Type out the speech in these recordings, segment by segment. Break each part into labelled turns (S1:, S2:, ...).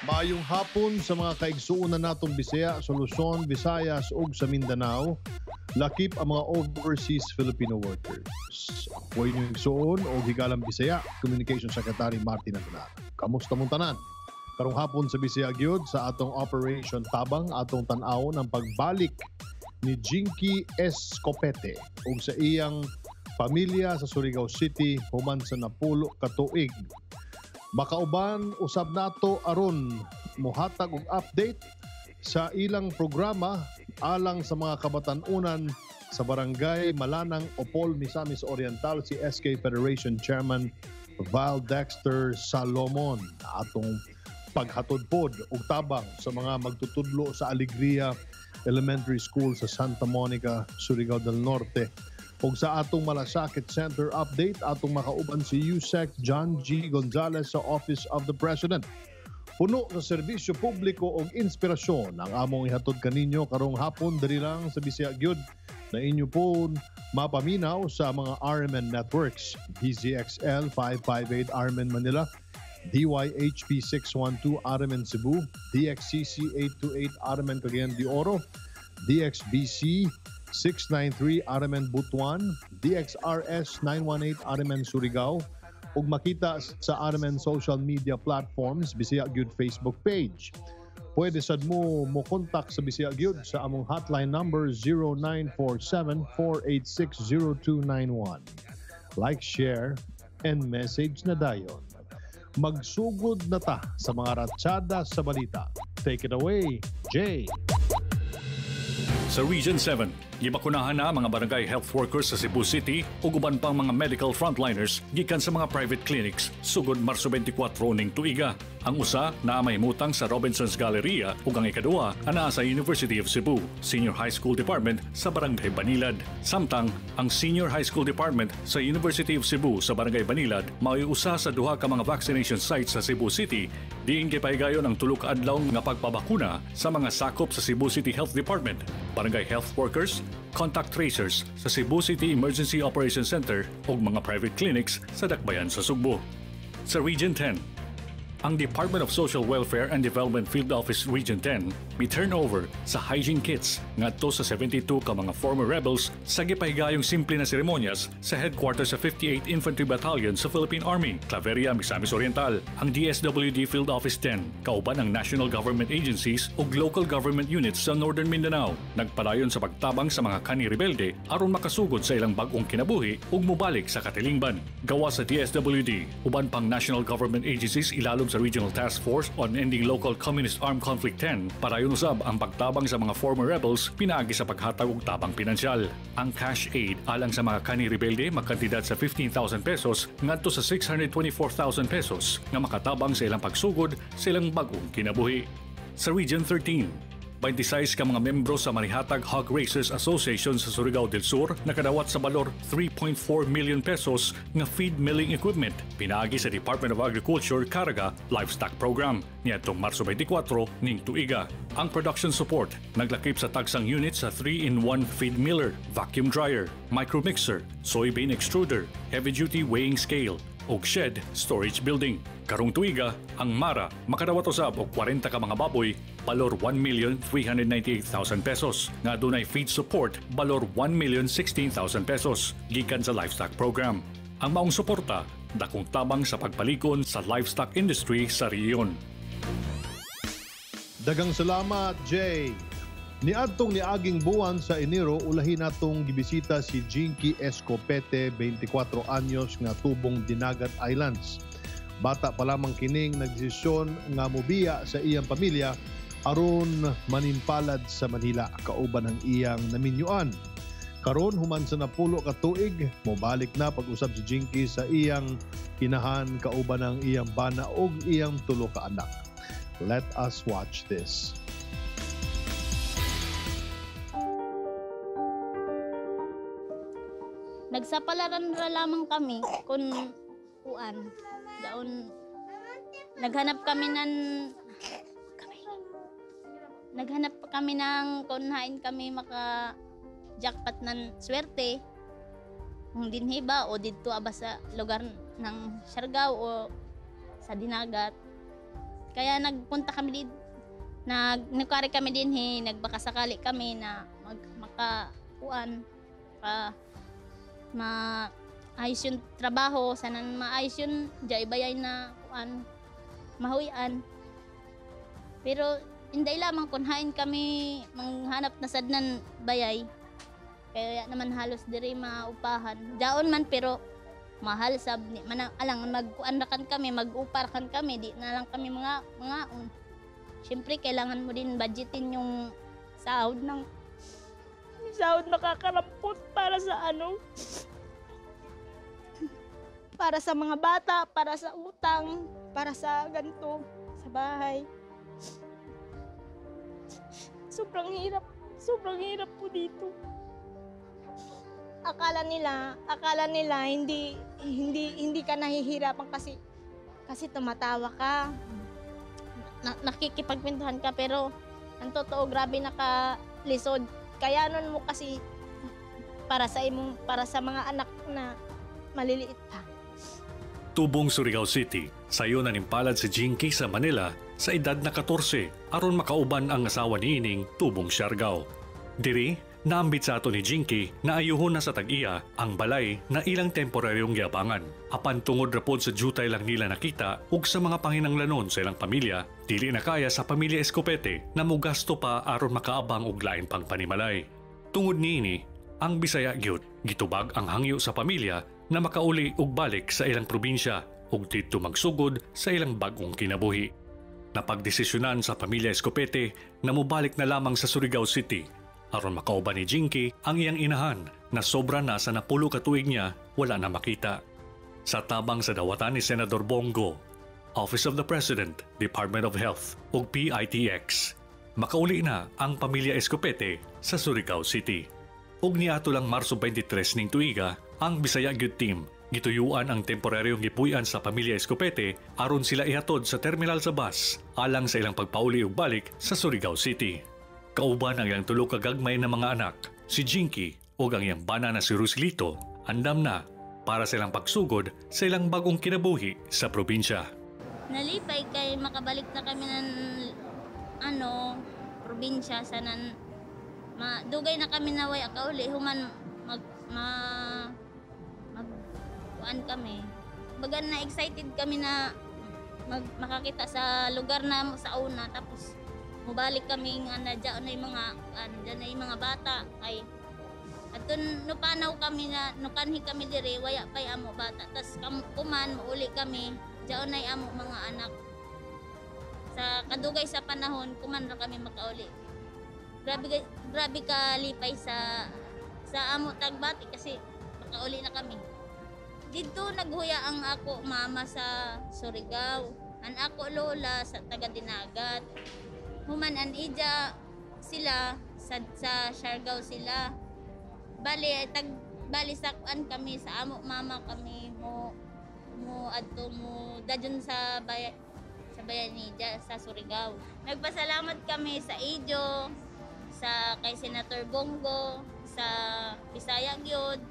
S1: Maayong hapon sa mga kaigsuunan natong Bisaya, sa Luzon, Visayas ug sa Mindanao. Lakip ang mga overseas Filipino workers. Ako inyong igsuon o Higalang Bisaya, Communication Secretary Martin Aguilar. Kamusta mong tanan? Karong hapon sa Bisaya gyud sa atong Operation Tabang, atong tan-awon ang pagbalik ni Jinky Escopete ug sa iyang pamilya sa Surigao City human sa napulo ka tuig. Makauban usab nato aron mohatag og update sa ilang programa alang sa mga kabatan-unan sa Barangay Malanang Opol, Misamis Oriental si SK Federation Chairman Val Dexter Salomon. Atong paghatod pod og tabang sa mga magtutudlo sa Alegria Elementary School sa Santa Monica, Surigao del Norte. Ug sa atong Malasakit Center update, atong makauban si USEC John G. Gonzales sa Office of the President. Puno sa serbisyo publiko og inspirasyon ang among ihatod kaninyo karong hapon diri lang sa Bisaya gyud na inyo po mapaminaw sa mga RMN networks. DZXL 558 RMN Manila, DYHP 612 RMN Cebu, DXCC 828 RMN Cagayan de Oro, DXBC 693 RMN Butuan, DXRS 918 RMN Surigao, ug makita sa RMN social media platforms Bisaya Gyud Facebook page. Pwede sad mo contact sa Bisaya Gyud sa among hotline number 0947-486-0291. Like, share, and message na dayon. Magsugod na ta sa mga ratsada sa balita. Take it away, Jay.
S2: Sa Region 7, gibakunahan na mga barangay health workers sa Cebu City ug uban pang mga medical frontliners gikan sa mga private clinics sugod Marso 24 ning tuiga. Ang usa naa mahimutang sa Robinson's Galleria ug ang ikaduha ana sa University of Cebu Senior High School Department sa Barangay Banilad. Samtang ang Senior High School Department sa University of Cebu sa Barangay Banilad mao'y usa sa duha ka mga vaccination sites sa Cebu City diin gipahigayon ang tulo ka adlaw nga pagpabakuna sa mga sakop sa Cebu City Health Department, barangay health workers, contact tracers sa Cebu City Emergency Operations Center ug mga private clinics sa Dakbayan sa Sugbo. Sa Region 10, ang Department of Social Welfare and Development Field Office Region 10 may turnover sa hygiene kits ngadto sa 72 ka mga former rebels sa gipahigayong simple na seremonyas sa headquarters sa 58 Infantry Battalion sa Philippine Army, Claveria, Misamis Oriental. Ang DSWD Field Office 10 kauban ang national government agencies ug local government units sa Northern Mindanao nagpadayon sa pagtabang sa mga kani-rebelde aron makasugod sa ilang bag-ong kinabuhi ug mobalik sa katilingban. Gawa sa DSWD, uban pang national government agencies ilalom sa Regional Task Force on Ending Local Communist Armed Conflict 10 para yun usab ang pagtabang sa mga former rebels pinaagi sa paghatag og tabang pinansyal. Ang cash aid alang sa mga kani-rebelde magkantidad sa 15,000 pesos ngadto sa 624,000 pesos nga makatabang sa ilang pagsugod sa ilang bag-ong kinabuhi. Sa Region 13, 26 ka mga membro sa Marihatag Hog Racers Association sa Surigao del Sur nakadawat sa balor 3.4 million pesos nga feed milling equipment pinaagi sa Department of Agriculture Caraga Livestock Program niadtong Marso 24 ning tuiga. Ang production support naglakip sa tagsang unit sa 3-in-1 feed miller, vacuum dryer, micro mixer, soybean extruder, heavy-duty weighing scale og shed storage building. Karong tuiga, ang MARA makadawat usab og 40 ka mga baboy balor 1,398,000 pesos nga dunay feed support balor 1,016,000 pesos gikan sa livestock program. Ang maong suporta dakong tabang sa pagpalikon sa livestock industry sa rehiyon.
S1: Dagang salamat, Jay. Niadtong niaging buwan sa Enero, ulahin natong gibisita si Jinky Escopete, 24 anyos nga tubong Dinagat Islands. Bata pa lamang kining nagdesisyon nga mobiya sa iyang pamilya aron manimpalad sa Manila kauban ang iyang naminyuan. Karon human sa napulo ka tuig, mobalik na pag-usab si Jinky sa iyang inahan kauban ang iyang bana ug iyang tulo ka anak. Let us watch this.
S3: Nagsapalaran ra lamang kami kung kuan daon naghanap kami ng kunhain kami maka jackpot ng swerte kung dinhi ba o dito aba sa lugar ng Siargao o sa Dinagat Kaya nagpunta kami din, nagkari kami din, nagbakasakali kami na makakuan pa maayos yung trabaho, sana maayos yung bayay na kuan mahuyan. Pero inday lamang kung hain kami manghanap na sadnan bayay. Kaya naman halos diri maupahan. Daon man pero mahal sab ni man alang magkuanrakan kami, mag-uparkan kami, di na lang kami mga Siyempre kailangan mo din budgetin yung sahod nakakarampot para sa para sa mga bata, para sa utang, para sa ganito, sa bahay. Sobrang hirap po dito. Akala nila hindi ka nahihirapan kasi tumatawa ka. Nakikipagpintuhan ka, pero ang totoo grabe nakalisod. Kaya nun mo kasi para sa mga anak na maliliit pa.
S2: Tubong Surigao City, sayo nanimpalad si Jinky sa Manila sa edad na 14 aron makauban ang asawa ni Ining Tubong Siargao. Diri, naambit sa ato ni Jinky na ayuhon na sa tag-iya ang balay na ilang temporaryong giabangan. Apan tungod rapod sa jutay lang nila nakita ug sa mga panginanglanon sa ilang pamilya, dili na kaya sa pamilya Escopete na mugasto pa aron makaabang og lain pang panimalay. Tungod niini, ang Bisaya gyud gitubag ang hangyo sa pamilya na makauli og balik sa ilang probinsya ug didto magsugod sa ilang bag-ong kinabuhi. Napagdesisyonan sa pamilya Escopete na mubalik na lamang sa Surigao City aron makauban ni Jinky ang iyang inahan na sobra na sa 10 ka tuig niya wala na makita. Sa tabang sa dawatan ni Senador Bongo, Office of the President, Department of Health ug PITX, makauli na ang pamilya Escopete sa Surigao City. Ug niadto lang Marso 23 ning tuiga, ang Bisaya Gyud Team gituyuan ang temporaryong gipuy-an sa pamilya Escopete aron sila ihatod sa terminal sa bus alang sa ilang pagpauli ug balik sa Surigao City. Kauban ang iyang 3 ka gagmay na mga anak, si Jinky ug ang iyang bana na si Rosilito, andam na para silang pagsugod sa ilang bagong kinabuhi sa probinsya.
S3: Nalipay kay makabalik na kami ng probinsya sanan dugay na kami na way akauli human kuan kami. Baga na excited kami na makakita sa lugar na sa una, tapos mubalik kami nga na dyan na yung mga bata ay atun nupanaw kami na nukanhi kami dire waya pay amo bata, tas kuman mauli kami dyan na amo mga anak sa kadugay sa panahon kuman ra kami makauli. Grabe ka lipay sa amo tagbati kasi makauli na kami. Dito naghuya ang ako mama sa Surigao, ang ako lola sa taga Dinagat. Human an ija sila sa Siargao sila. Bali sa kuan kami sa amo mama kami mo dadyon sa bayan ni sa Surigao. Nagpasalamat kami sa Ijo, kay Senator Bongo, sa Bisaya gyud,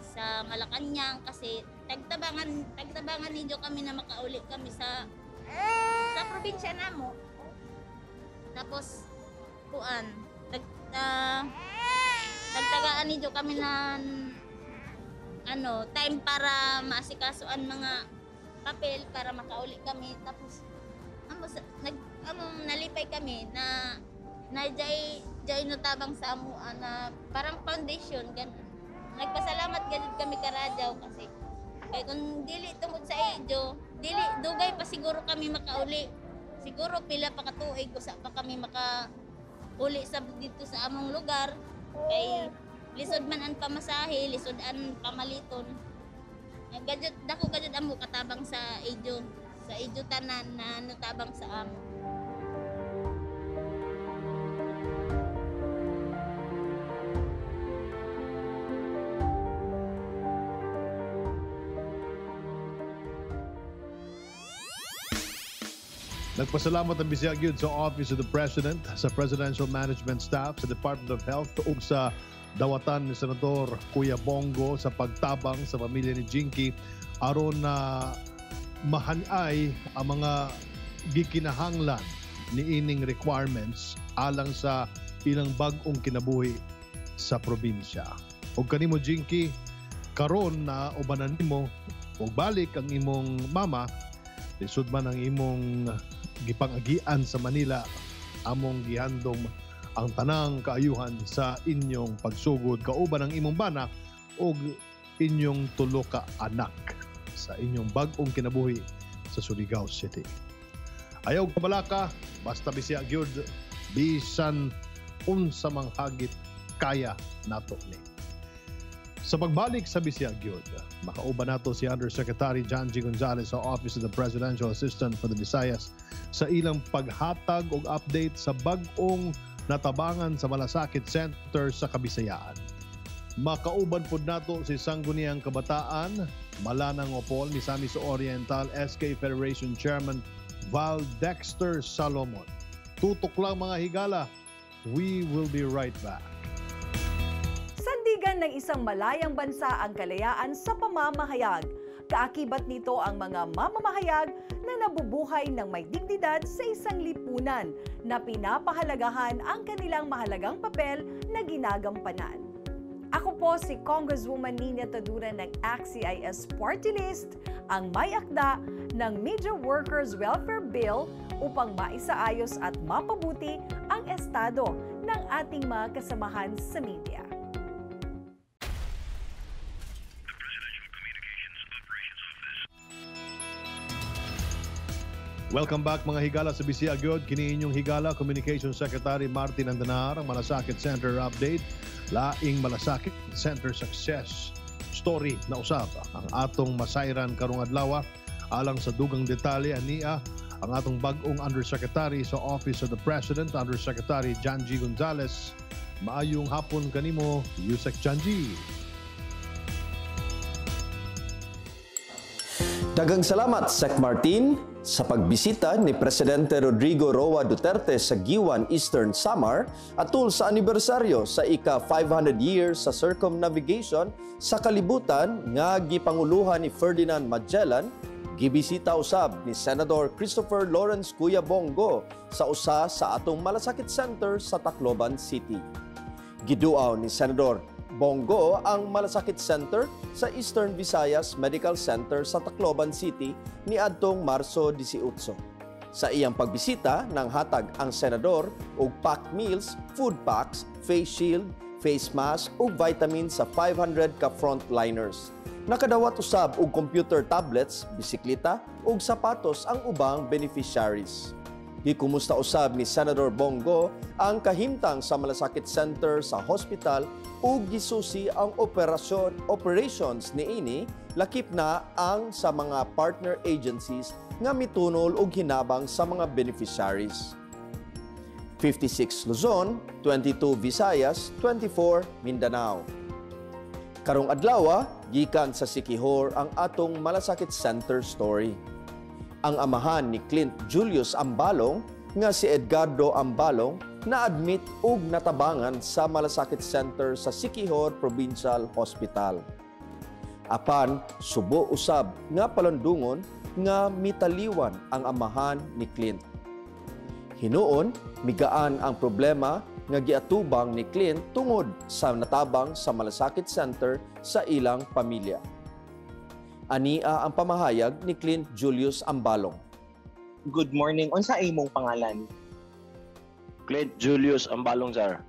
S3: sa Malacañang kasi tagtabangan ninyo kami na makauli kami sa probinsya namo. Tapos kuan tagtagaan ninyo kami na time para maasikasuan mga papel para makauli kami. Tapos nalipay kami na jay notabang sa amo na parang foundation ganun. Nagpasalamat ganun kami karadyaw kasi kay kung dili tungod sa Ijo, dugay pa siguro kami makauli. Siguro pila pa katuig usa pa kami makauli dito sa among lugar kay lisod man ang pamasahe, lisod ang pamaliton. Dako gadud amo katabang sa Ijo tanan na natabang sa amo.
S1: Nagpasalamat ang Bisaya Gyud sa Office of the President, sa Presidential Management Staff, sa Department of Health ug sa dawatan ni Senador Kuya Bongo sa pagtabang sa pamilya ni Jinky aron na mahanay ang mga gikinahanglan ni ining requirements alang sa ilang bag-ong kinabuhi sa probinsya. Og kanimo Jinky, karon na ubanan nimo og balik ang imong mama, lisod man ang imong gipangagian sa Manila, among gihandom ang tanang kaayuhan sa inyong pagsugod kauban ang imong bana og inyong tulo ka anak sa inyong bag-ong kinabuhi sa Surigao City. Ayaw kabalaka, basta bisya gyud, bisan unsa mang hagit kaya nato ni. Sa pagbalik sa bisya gyud, makauban nato si Undersecretary John G. Gonzales sa Office of the Presidential Assistant for the Visayas sa ilang paghatag og update sa bag-ong natabangan sa Malasakit Center sa Kabisayaan. Makauban pod nato si Sangguniang Kabataan, Malanang Opol, Misamis Oriental, SK Federation Chairman Val Dexter Salomon. Tutok lang mga higala. We will be right back.
S4: Sandigan ng isang malayang bansa ang kalayaan sa pamamahayag. Kaakibat nito ang mga mamamahayag na nabubuhay ng may dignidad sa isang lipunan na pinapahalagahan ang kanilang mahalagang papel na ginagampanan. Ako po si Congresswoman Nina Tadura ng ACT-CIS Party List, ang may akda ng Media Workers Welfare Bill upang maisaayos at mapabuti ang estado ng ating mga kasamahan sa media.
S1: Welcome back mga higala sa Bisaya Gyud. Kini inyong higala, Communications Secretary Martin Andanar, ang Malasakit Center update. Laing Malasakit Center success story na usab ang atong masayran karong adlaw. Alang sa dugang detalye ania ang atong bag-ong Undersecretary sa Office of the President, Undersecretary John G. Gonzales. Maayong hapon kanimo, Yusek John G.
S5: Daghang salamat, Sec Martin, sa pagbisita ni Presidente Rodrigo Roa Duterte sa Giwan, Eastern Samar atul sa anibersaryo sa ika-500 years sa circumnavigation sa kalibutan nga gipanguluhan ni Ferdinand Magellan. Gibisita usab ni Senador Christopher Lawrence Kuya Bongo sa usa sa atong Malasakit Center sa Tacloban City. Giduaw ni Senador Bongo ang Malasakit Center sa Eastern Visayas Medical Center sa Tacloban City ni adtong Marso 18. Sa iyang pagbisita, nang hatag ang senador og packed meals, food packs, face shield, face mask ug vitamins sa 500 ka frontliners. Nakadawat usab og computer tablets, bisikleta ug sapatos ang ubang beneficiaries. Gikumusta usab ni Senador Bongo ang kahimtang sa Malasakit Center sa hospital ug gisusi ang operations niini, lakip na ang sa mga partner agencies nga mitunol og hinabang sa mga beneficiaries. 56 Luzon, 22 Visayas, 24 Mindanao. Karong adlaw, gikan sa Siquijor ang atong Malasakit Center story. Ang amahan ni Clint Julius Ambalong nga si Edgardo Ambalong na-admit ug natabangan sa Malasakit Center sa Siquijor Provincial Hospital. Apan subo usab nga palundungon nga mitaliwan ang amahan ni Clint. Hinuon migaan ang problema nga giatubang ni Clint tungod sa natabang sa Malasakit Center sa ilang pamilya. Ania ang pamahayag ni Clint Julius Ambalong.
S6: Good morning. Unsa imong pangalan?
S7: Clint Julius Ambalong, sir.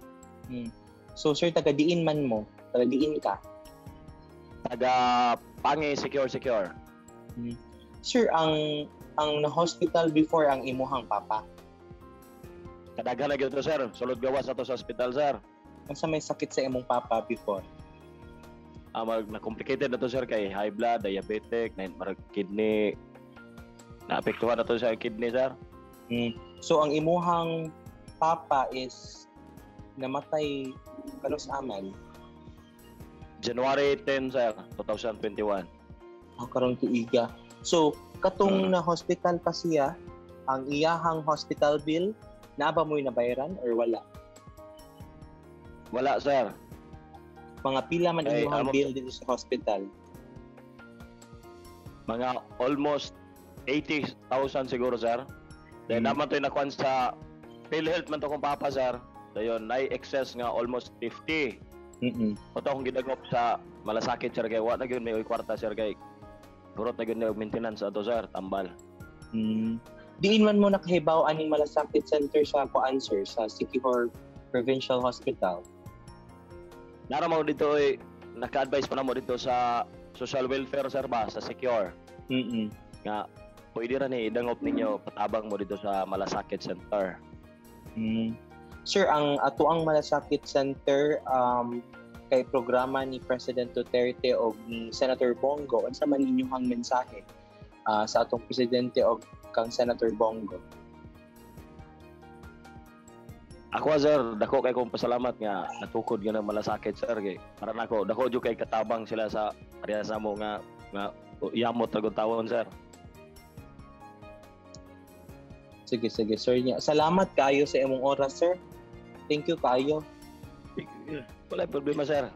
S6: So, sir, taga-diin man mo? Taga-diin ka?
S7: Taga Pangi, secure.
S6: Sir, ang na-hospital before ang imuhang papa?
S7: Kadaghan na gyud to, sir. Sulod gawas ato sa hospital, sir.
S6: Unsa may sakit sa imong papa before?
S7: Na-complicated na to, sir, kay high blood, diabetic, kidney. Naapektuhan na to sa kidney, sir.
S6: So, ang imuhang papa is namatay kalos aman?
S7: January 10, sir, 2021.
S6: Karong tuiga. So, katong na-hospital pa siya, ang iyahang hospital bill, naaba mo'y nabayaran or wala?
S7: Wala, sir.
S6: Mga pila man iyahang bill dito sa hospital?
S7: Mga almost 80,000 siguro, sir. Then naman to nakuan sa PhilHealth man to kung papa sir. Dayon nay excess nga almost 50. Oto akong gidagop sa malasakit sir kay wa na gyud may kwarta sir kay gurot na gyud na maintenance ato sir tambal.
S6: Diin man mo nakahibaw aning malasakit center sa Answer sa Siquijor Provincial Hospital.
S7: Nara mo dito naka-advise pa na mo dito sa social welfare sir ba sa Secure. Nga pwede ra ni idangop ninyo patabang mo dito sa malasakit center.
S6: Sir, ang atuang malasakit center kay programa ni President Duterte o ni Senator Bongo, unsa man inyong mensahe sa atong presidente o kang Senator Bongo?
S7: Ako sir, dako kay kong pasalamat nga natukod nga ng malasakit sir kay para nako dako jud kay katabang sila sa area sa mo nga yamot tagong tawon sir.
S6: Sige sir. Salamat kayo sa imong oras sir. Thank you kayo.
S7: Wala problema sir.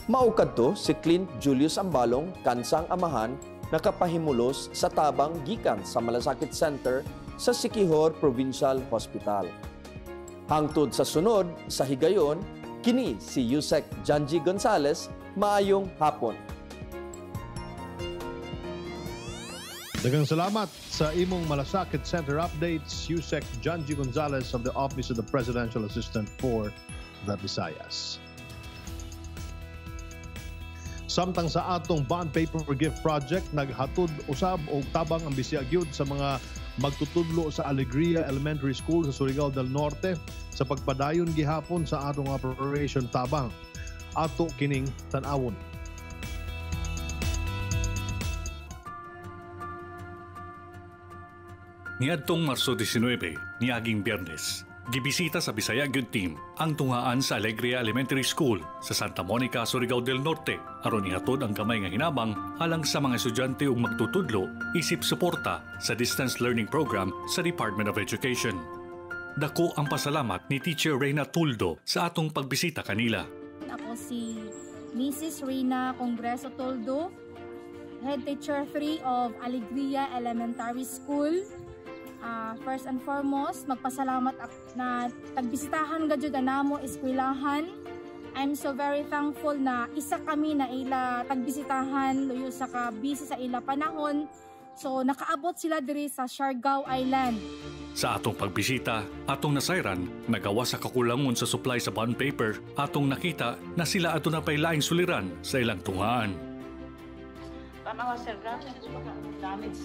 S5: Maukad to si Clint Julius Ambalong, kansang amahan, nakapahimulos sa tabang gikan sa Malasakit Center sa Siquijor Provincial Hospital. Hangtod sa sunod, sa higayon, kini si Yusek Janji Gonzales, maayong hapon.
S1: Daghang salamat sa imong Malasakit Center updates, Yusek Janji Gonzales of the Office of the Presidential Assistant for the Visayas. Samtang sa atong bond paper gift project, naghatod usab og tabang ang Bisaya gyud sa mga magtutudlo sa Alegria Elementary School sa Surigao del Norte sa pagpadayon gihapon sa atong Operation Tabang. Ato kining tan-awon.
S2: Niadtong Marso 19, niaging Biyernes, gibisita sa Bisaya Gyud Team ang tungaan sa Alegria Elementary School sa Santa Monica, Surigao del Norte aron ihatod ang gamay nga hinabang alang sa mga estudyante ug magtutudlo isip suporta sa distance learning program sa Department of Education. Dako ang pasalamat ni Teacher Reyna Tuldo sa atong pagbisita kanila.
S8: Ako si Mrs. Reyna Congreso Tuldo, Head Teacher 3 of Alegria Elementary School. First and foremost, magpasalamat na tagbisitahan gadyo namo eskwelahan. I'm so very thankful na isa kami na ila tagbisitahan luyo sa busy sa ila panahon. So nakaabot sila diri sa Siargao Island.
S2: Sa atong pagbisita, atong nasayran, nagawa sa kakulangon sa supply sa bond paper, atong nakita na sila ato na pailaing suliran sa ilang tungaan.
S9: Tanawa sir, damage.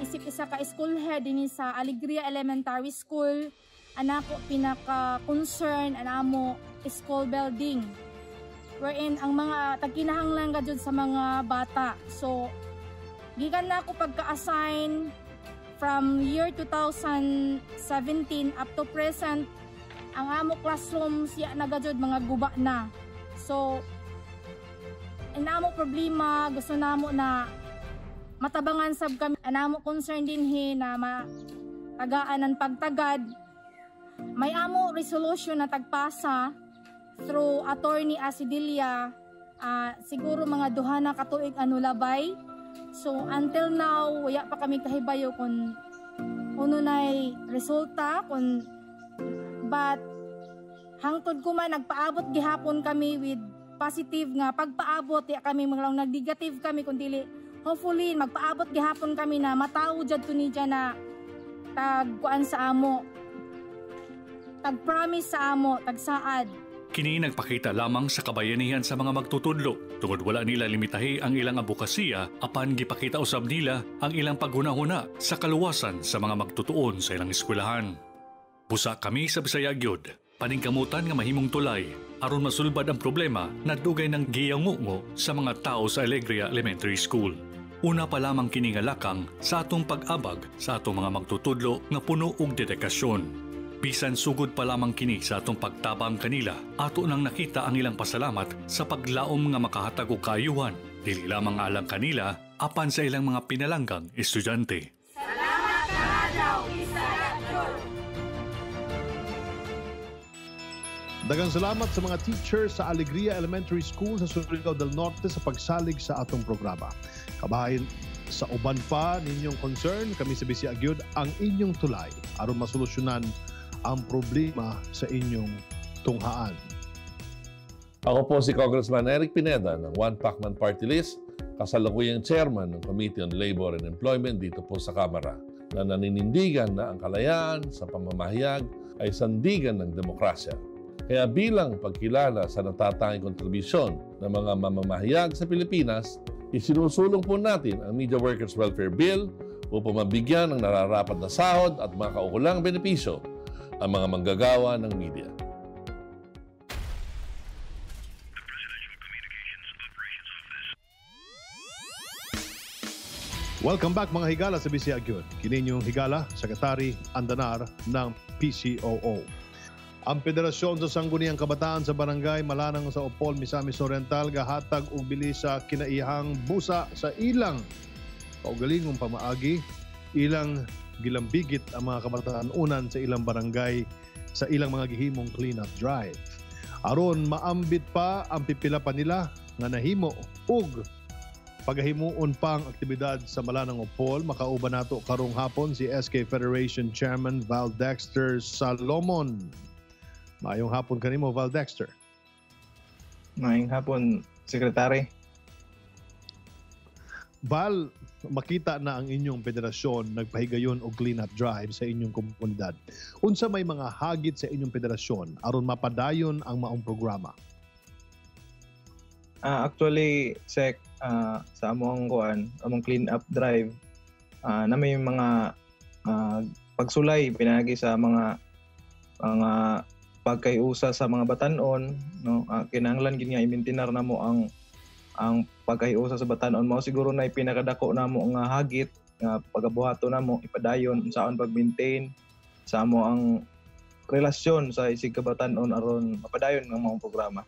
S8: Isip isa ka school head din sa Alegria Elementary School, anako pinaka-concern anamo school building. Wherein ang mga tagkinahanglan gadyo sa mga bata. So, gikan na ako pagka-assign from year 2017 up to present, ang amo classroom siya na gadyo mga guba na. So, inamo problema, gusto namo na matabangan sab kami, anamo concern din na matagaan ng pagtagad. May amo resolution na tagpasa through Attorney Asidilia, siguro mga duha na katuig labay. So until now, wala pa kami kahibayo kung uno na'y resulta, but hangtod ko man nagpaabot gihapon kami with positive nga pagpaabot, ya kami mga nag-negative kami kundi hopefully magpaabot gihapon kami na matawo jud to ni dyan na tagkuan sa amo, tag-promise sa amo, tagsaad.
S2: Kini nagpakita lamang sa kabayanihan sa mga magtutudlo tungod wala nila limitahi ang ilang abukasiya apan gipakita usab nila ang ilang paghunahuna sa kaluwasan sa mga magtutuon sa ilang eskwelahan. Busa kami sa Bisaya Gyud, paningkamutan nga mahimong tulay aron masulbad ang problema na dugay ng giyangungo sa mga tao sa Alegria Elementary School. Una pa lamang kini nga lakang sa atong pag-abag sa atong mga magtutudlo nga puno og dedikasyon. Bisan sugod pa lamang kini sa atong pagtabang kanila, ato nang nakita ang ilang pasalamat sa paglaom nga makahatag og kaayuhan, dili lamang alang kanila, apan sa ilang mga pinalanggang estudyante.
S8: Salamat ka daw, Bisaya Gyud!
S1: Daghang salamat sa mga teachers sa Alegria Elementary School sa Surigao del Norte sa pagsalig sa atong programa. Kabahin sa uban pa ninyong concern, kami sa Bisaya Gyud ang inyong tulay aron masolusyonan ang problema sa inyong tunghaan.
S10: Ako po si Congressman Eric Pineda ng One Pacman Party List, kasalukuyang chairman ng Committee on Labor and Employment dito po sa Kamara, na naninindigan na ang kalayaan sa pamamahayag ay sandigan ng demokrasya. Kaya bilang pagkilala sa natatanging kontribusyon ng mga mamamahayag sa Pilipinas, isinusulong po natin ang Media Workers Welfare Bill upang mabigyan ng nararapat na sahod at mga kaukulang benepisyo ang mga manggagawa ng media.
S1: Welcome back mga higala sa Bisaya Gyud. Kini inyong higala, Secretary Andanar ng PCOO. Ang Federasyon sa Sangguniang Kabataan sa Barangay Malanang sa Opol, Misamis Oriental gahatag og bilis sa kinaihang busa sa ilang kaugalingong pamaagi, ilang gilambigit ang mga kabataan-unan sa ilang barangay sa ilang mga gihimong clean-up drive. Aron maambit pa ang pipila pa nila nga nahimo ug pagahimuon pang aktibidad sa Malanang Opol, makauban nato karong hapon si SK Federation Chairman Val Dexter Salomon. Maayong hapon kanimo, Val Dexter.
S11: Maayong hapon, Secretary.
S1: Val, makita na ang inyong federasyon nagpahigayon og clean-up drive sa inyong komunidad. Unsa may mga hagit sa inyong federasyon aron mapadayon ang maong programa?
S11: Actually, Sec, sa among clean-up drive, na may mga pagsulay pinagi sa mga pagkayusa sa mga batanon, no? Kinahanglan gid nga i-maintain namo ang pagkayusa sa batanon. Mao siguro na pinakadako namo nga hagit nga pagabuhato namo ipadayon unsaon pag-maintain sa amo ang relasyon sa isig kabatanon aron mapadayon ang mga programa.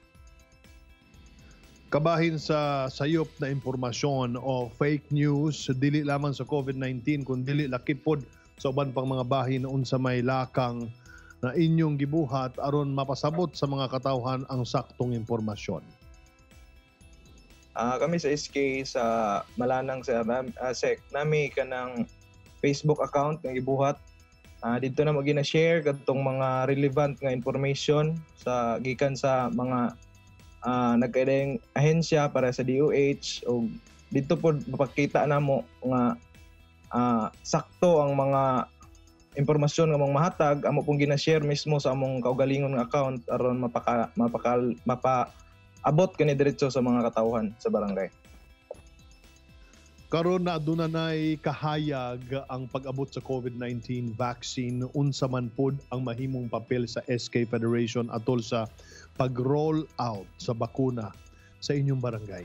S1: Kabahin sa sayop na impormasyon o fake news, dili lamang sa COVID-19 kundi lakip pod sa uban pang mga bahin unsa may lakang na inyong gibuhat aron mapasabot sa mga katawhan ang saktong impormasyon.
S11: Kami sa SK sa Malanang sa SEC, nami kanang Facebook account nga gibuhat. Dito na mo gina-share kadtong mga relevant nga information sa gikan sa mga nagkaedeng ahensya para sa DOH o dito po mapakita namo nga sakto ang mga impormasyon nga mong mahatag amo pong gina-share mismo sa among kaugalingon nga account aron mapaabot kani diretso sa mga katawhan sa barangay.
S1: Karon na aduna nay kahayag ang pag-abot sa COVID-19 vaccine, unsa man pod ang mahimong papel sa SK Federation atol sa pag-roll out sa bakuna sa inyong barangay.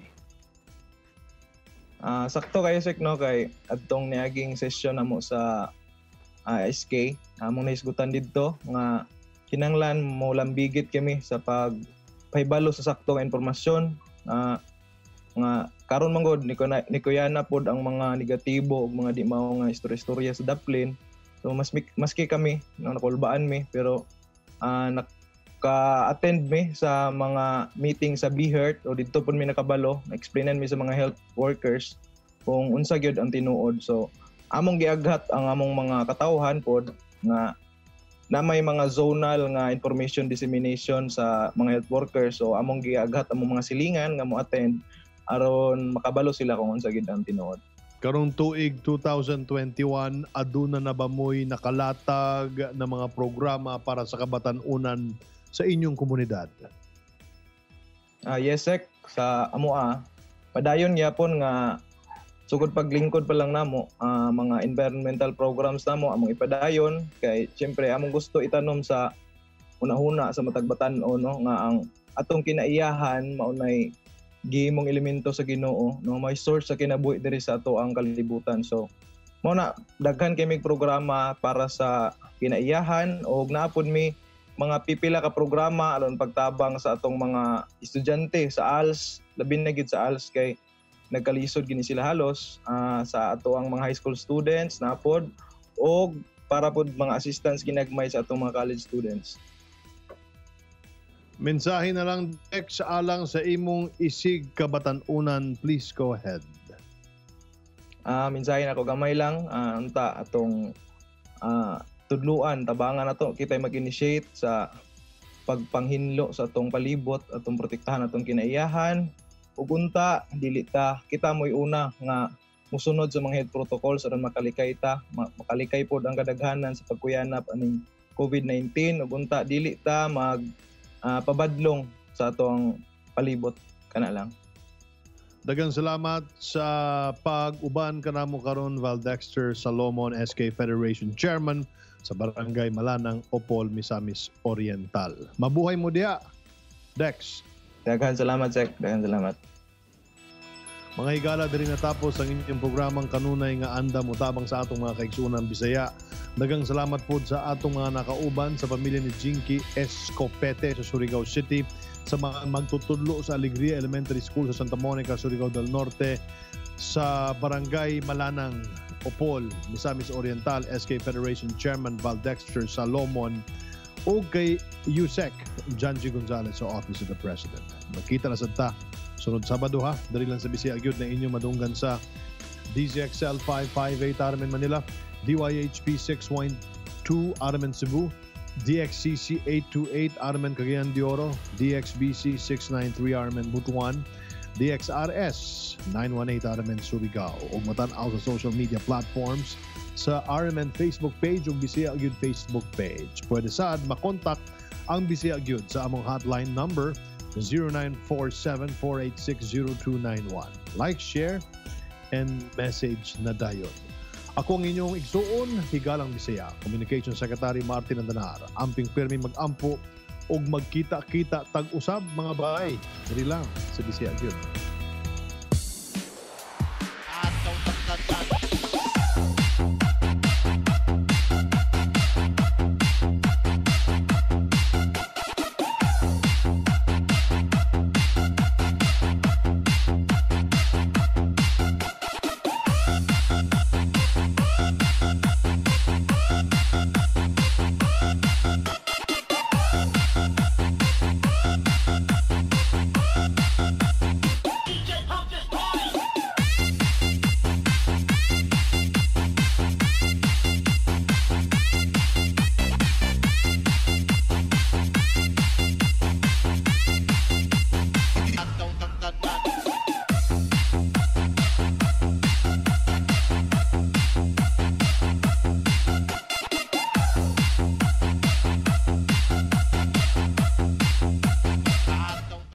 S11: Sakto kayo Sek no kay adtong niaging session namo sa SK among naisgutan didto nga kinahanglan mo lambigit kami sa pagpahibalo sa saktong impormasyon nga karon manggod ni kuyana pod ang mga negatibo ug mga di mao nga istorya sa daplin. So maski kami nakulbaan mi pero naka-attend mi sa mga meeting sa BHERT o didto pod mi nakabalo, explainan mi sa mga health workers kung unsa gyud ang tinuod. So among giaghat ang among mga katawhan pod nga na may mga zonal nga information dissemination sa mga health workers. So among giaghat among mga silingan nga mo attend aron makabalo sila kung unsa gid ang tinuod.
S1: Karong tuig 2021 aduna na ba mo'y nakalatag na mga programa para sa kabatan-unan sa inyong komunidad?
S11: Yes, Sek. Sa amoa padayon gyapon nga sugod paglingkod pa lang namo mga environmental programs namo among ipadayon kay siyempre among gusto itanom sa una-una sa matag batan-o no nga ang atong kinaiyahan maunay gihimong elemento sa Ginoo no may source sa kinabuhi diri sa ato ang kalibutan. So mao na daghan kay mig programa para sa kinaiyahan og naapod mi mga pipila ka programa aron pagtabang sa atong mga estudyante sa ALS, labi na gid sa ALS kay nagkalisod gini sila halos sa ato ang mga high school students napod o para pod mga assistants ginagmay sa atong mga college students.
S1: Mensahe na lang Dex alang sa imong isig kabatan-unan. Please go ahead.
S11: Mensahe na ko gamay lang unta atong tudluan tabangan nato kitay mag-initiate sa pagpanghinlo sa atong palibot, atong protektahan atong kinaiyahan. Ug unta dili ta kita moy una nga musunod sa mga health protocols aron makalikay pod ang kadaghanan sa pagkuyanap aning COVID-19. Ug unta dili ta pabadlong sa atong palibot kana lang.
S1: Daghang salamat sa pag-uban kanamo karon Val Dexter Salomon, SK Federation Chairman sa Barangay Malanang, Opol, Misamis Oriental. Mabuhay mo diha, Dex.
S11: Daghang salamat, Sek. Daghang salamat.
S1: Mga higala, diri natapos ang inyong programang kanunay nga anda mutabang sa atong mga kaigsunan Bisaya. Daghang salamat po sa atong mga nakauban sa pamilya ni Jinky Escopete sa Surigao City, sa mga magtutudlo sa Alegria Elementary School sa Santa Monica, Surigao del Norte, sa Barangay Malanang, Opol, Misamis Oriental, SK Federation Chairman Val Dexter Salomon, o kay USEC Janji Gonzalez sa Office of the President. Magkita na sa ta sunod Sabado ha, dali lang sa Bisaya Gyud na inyo madunggan sa DZXL 558 Armen Manila, DYHP 612 Armen Cebu, DXCC 828 Armen Cagayan de Oro, DXBC 693 Armen Butuan, DXRS 918 Armen Surigao. Ug matan-aw sa social media platforms sa RMN Facebook page ug Bisaya Gyud Facebook page. Pwede sad makontak ang Bisaya Gyud sa among hotline number 0947-486-0291. Like, share, and message na dayon. Ako ang inyong igsuon, Higalang Bisaya, Communication Secretary Martin Andanar. Amping pirmi mag-ampo o magkita-kita tag-usab mga bahay. Dili lang sa Bisaya Gyud.